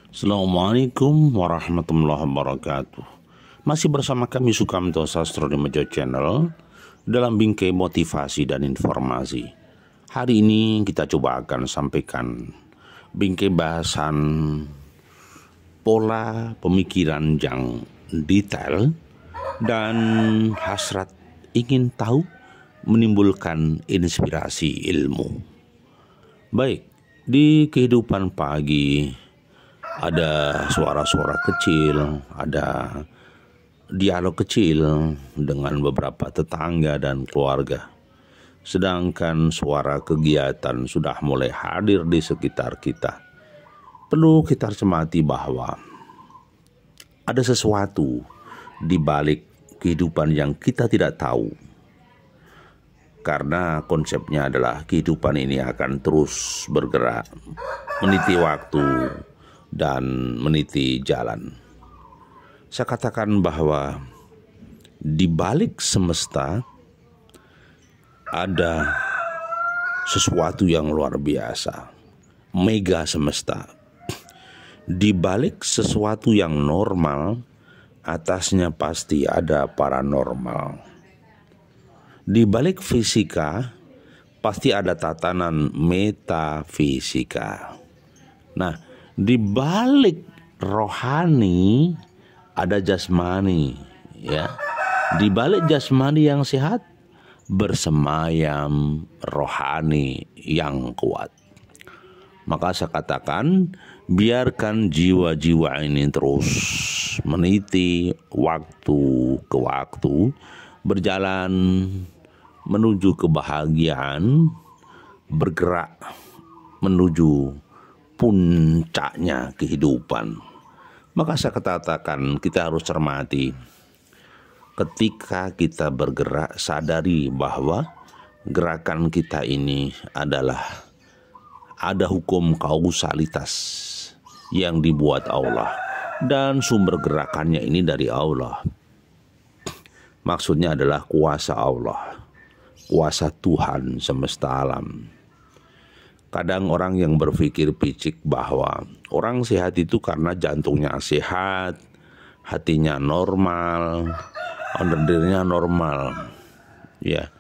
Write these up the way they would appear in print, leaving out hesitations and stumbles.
Assalamualaikum warahmatullahi wabarakatuh. Masih bersama kami Sukamto Sastro di Mejo Channel dalam bingkai motivasi dan informasi. Hari ini kita coba akan sampaikan bingkai bahasan pola pemikiran yang detail dan hasrat ingin tahu menimbulkan inspirasi ilmu. Baik, di kehidupan pagi ada suara-suara kecil, ada dialog kecil dengan beberapa tetangga dan keluarga. Sedangkan suara kegiatan sudah mulai hadir di sekitar kita. Perlu kita cermati bahwa ada sesuatu di balik kehidupan yang kita tidak tahu. Karena konsepnya adalah kehidupan ini akan terus bergerak, meniti waktu dan meniti jalan. Saya katakan bahwa di balik semesta ada sesuatu yang luar biasa, mega semesta. Di balik sesuatu yang normal, atasnya pasti ada paranormal. Di balik fisika, pasti ada tatanan metafisika. Nah, di balik rohani ada jasmani, ya. Di balik jasmani yang sehat bersemayam rohani yang kuat. Maka saya katakan, biarkan jiwa-jiwa ini terus meniti waktu ke waktu, berjalan menuju kebahagiaan, bergerak menuju puncaknya kehidupan. Maka saya katakan kita harus cermati. Ketika kita bergerak, sadari bahwa gerakan kita ini adalah ada hukum kausalitas yang dibuat Allah. Dan sumber gerakannya ini dari Allah. Maksudnya adalah kuasa Allah, kuasa Tuhan semesta alam. Kadang orang yang berpikir picik bahwa orang sehat itu karena jantungnya sehat, hatinya normal, order dirinya normal. Ya.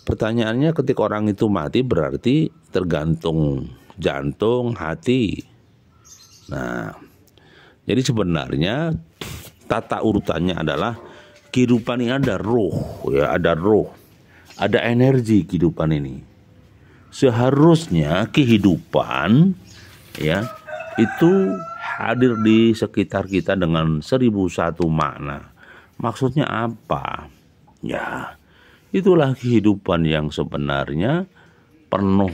Pertanyaannya, ketika orang itu mati berarti tergantung jantung, hati. Nah, jadi sebenarnya tata urutannya adalah kehidupan ini ada roh, ya, ada roh, ada energi kehidupan ini. Seharusnya kehidupan, ya, itu hadir di sekitar kita dengan 1001 makna. Maksudnya apa? Ya, itulah kehidupan yang sebenarnya penuh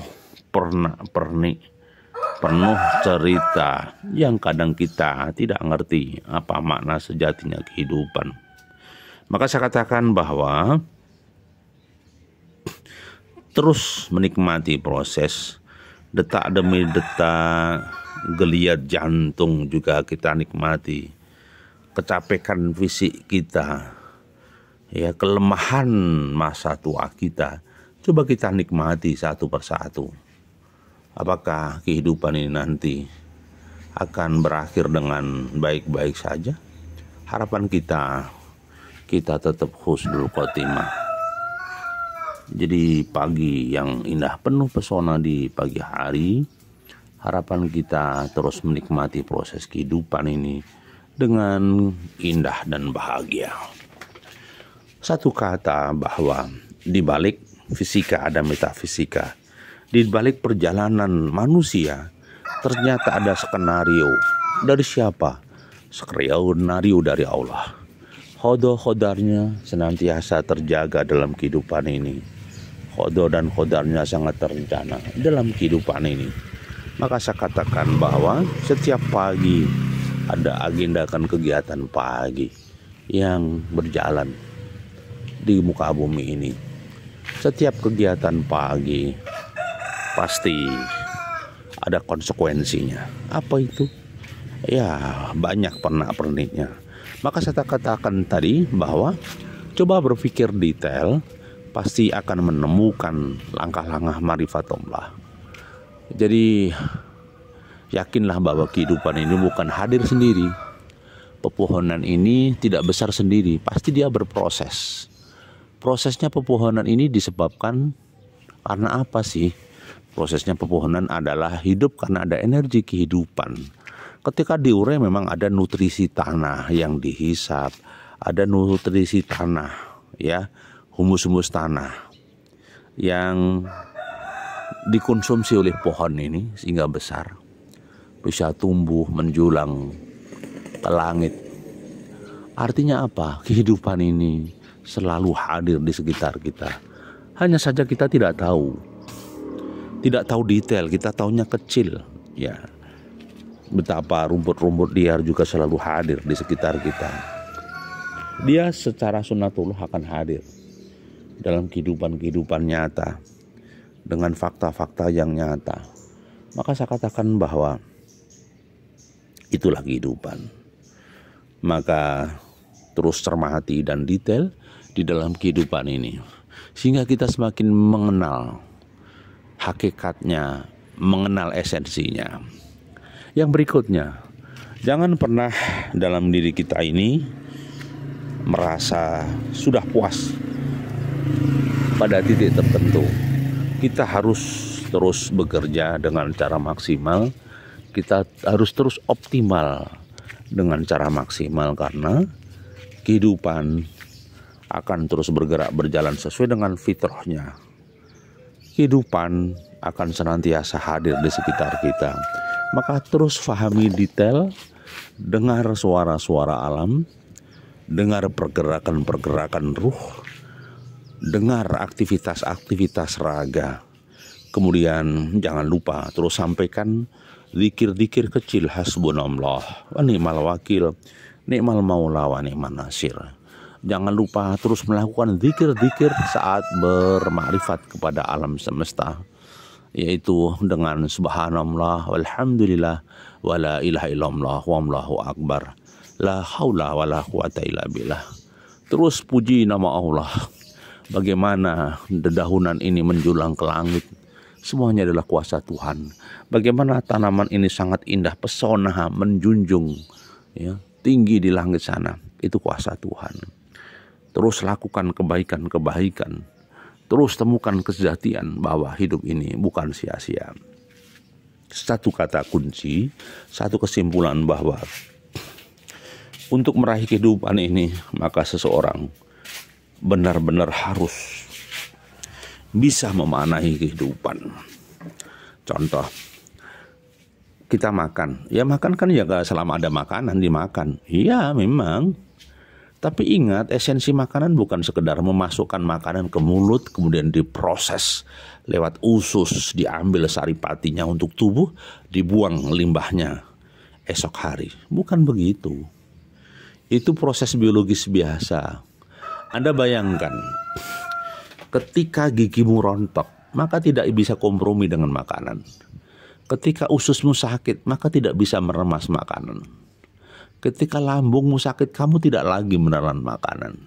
penuh cerita yang kadang kita tidak ngerti apa makna sejatinya kehidupan. Maka saya katakan bahwa terus menikmati proses, detak demi detak, geliat jantung juga kita nikmati, kecapekan fisik kita, ya, kelemahan masa tua kita, coba kita nikmati satu persatu. Apakah kehidupan ini nanti akan berakhir dengan baik-baik saja? Harapan kita tetap husnul khotimah. Jadi pagi yang indah penuh pesona di pagi hari, harapan kita terus menikmati proses kehidupan ini dengan indah dan bahagia. Satu kata bahwa di balik fisika ada metafisika. Di balik perjalanan manusia ternyata ada skenario. Dari siapa? Skenario dari Allah. Khodarnya senantiasa terjaga dalam kehidupan ini. Khodo dan khodarnya sangat terencana dalam kehidupan ini. Maka saya katakan bahwa setiap pagi ada agendakan kegiatan pagi yang berjalan di muka bumi ini. Setiap kegiatan pagi pasti ada konsekuensinya. Apa itu? Ya, banyak pernak-perniknya. Maka saya katakan tadi bahwa coba berpikir detail, pasti akan menemukan langkah-langkah marifatullah. Jadi Yakinlah bahwa kehidupan ini bukan hadir sendiri. Pepohonan ini tidak besar sendiri, pasti dia berproses. Prosesnya pepohonan ini disebabkan karena apa sih? Prosesnya pepohonan adalah hidup karena ada energi kehidupan. Ketika diurai memang ada nutrisi tanah yang dihisap, ada nutrisi tanah, ya, humus-humus tanah yang dikonsumsi oleh pohon ini sehingga besar, bisa tumbuh menjulang ke langit. Artinya apa? Kehidupan ini selalu hadir di sekitar kita. Hanya saja kita tidak tahu detail, kita taunya kecil, ya. Betapa rumput-rumput liar juga selalu hadir di sekitar kita. Dia secara sunatullah akan hadir dalam kehidupan nyata dengan fakta-fakta yang nyata. Maka saya katakan bahwa itulah kehidupan. Maka terus cermati dan detail di dalam kehidupan ini, sehingga kita semakin mengenal hakikatnya, mengenal esensinya. Yang berikutnya, jangan pernah dalam diri kita ini merasa sudah puas pada titik tertentu. Kita harus terus bekerja dengan cara maksimal. Kita harus terus optimal dengan cara maksimal, karena kehidupan akan terus bergerak berjalan sesuai dengan fitrahnya. Kehidupan akan senantiasa hadir di sekitar kita. Maka terus fahami detail, dengar suara-suara alam, dengar pergerakan-pergerakan ruh, dengar aktivitas-aktivitas raga. Kemudian jangan lupa terus sampaikan zikir-zikir kecil, hasbunallah wa ni'mal wakil, ni'mal maula wa ni'man nasir. Jangan lupa terus melakukan zikir-zikir saat bermakrifat kepada alam semesta, yaitu dengan subhanallah walhamdulillah wala ilaha illallah wallahu akbar, la haula wala quwata illa billah. Terus puji nama Allah. Bagaimana dedaunan ini menjulang ke langit, semuanya adalah kuasa Tuhan. Bagaimana tanaman ini sangat indah, pesona, menjunjung, ya, tinggi di langit sana, itu kuasa Tuhan. Terus lakukan kebaikan-kebaikan, terus temukan kesejatian bahwa hidup ini bukan sia-sia. Satu kata kunci, satu kesimpulan bahwa untuk meraih kehidupan ini, maka seseorang benar-benar harus bisa memaknai kehidupan. Contoh, kita makan. Ya makan kan ya selama ada makanan dimakan. Iya memang. Tapi ingat, esensi makanan bukan sekedar memasukkan makanan ke mulut, kemudian diproses lewat usus, diambil saripatinya untuk tubuh, dibuang limbahnya esok hari. Bukan begitu. Itu proses biologis biasa. Anda bayangkan, ketika gigimu rontok, maka tidak bisa kompromi dengan makanan. Ketika ususmu sakit, maka tidak bisa meremas makanan. Ketika lambungmu sakit, kamu tidak lagi menelan makanan.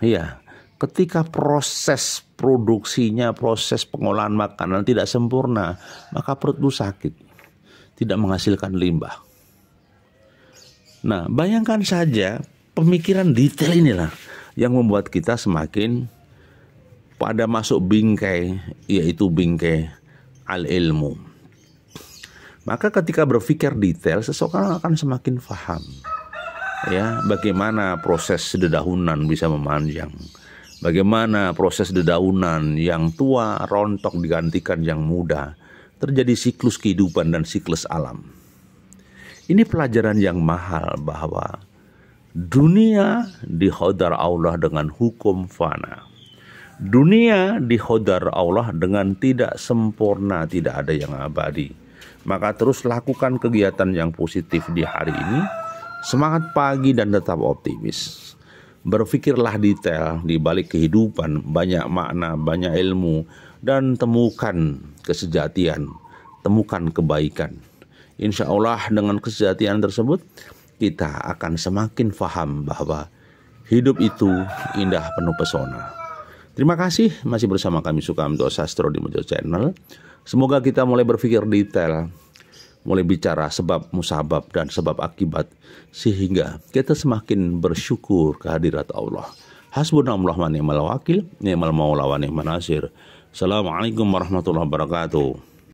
Iya, ketika proses produksinya, proses pengolahan makanan tidak sempurna, maka perutmu sakit, tidak menghasilkan limbah. Nah, bayangkan saja pemikiran detail inilah yang membuat kita semakin pada masuk bingkai, yaitu bingkai al-ilmu. Maka ketika berpikir detail, seseorang akan semakin paham, ya, bagaimana proses dedaunan bisa memanjang, bagaimana proses dedaunan yang tua rontok digantikan yang muda, terjadi siklus kehidupan dan siklus alam. Ini pelajaran yang mahal bahwa dunia dihodar Allah dengan hukum fana. Dunia dihodar Allah dengan tidak sempurna, tidak ada yang abadi. Maka terus lakukan kegiatan yang positif di hari ini. Semangat pagi dan tetap optimis. Berpikirlah detail di balik kehidupan, banyak makna, banyak ilmu, dan temukan kesejatian, temukan kebaikan. Insya Allah dengan kesejatian tersebut kita akan semakin paham bahwa hidup itu indah penuh pesona. Terima kasih masih bersama kami Sukamto Sastro di Mojo Channel. Semoga kita mulai berpikir detail mulai bicara sebab musabab dan sebab akibat, sehingga kita semakin bersyukur kehadirat Allah. Hasbunallah wa ni'mal wakil, ni'mal maula wa ni'man nasir. Assalamualaikum warahmatullahi wabarakatuh.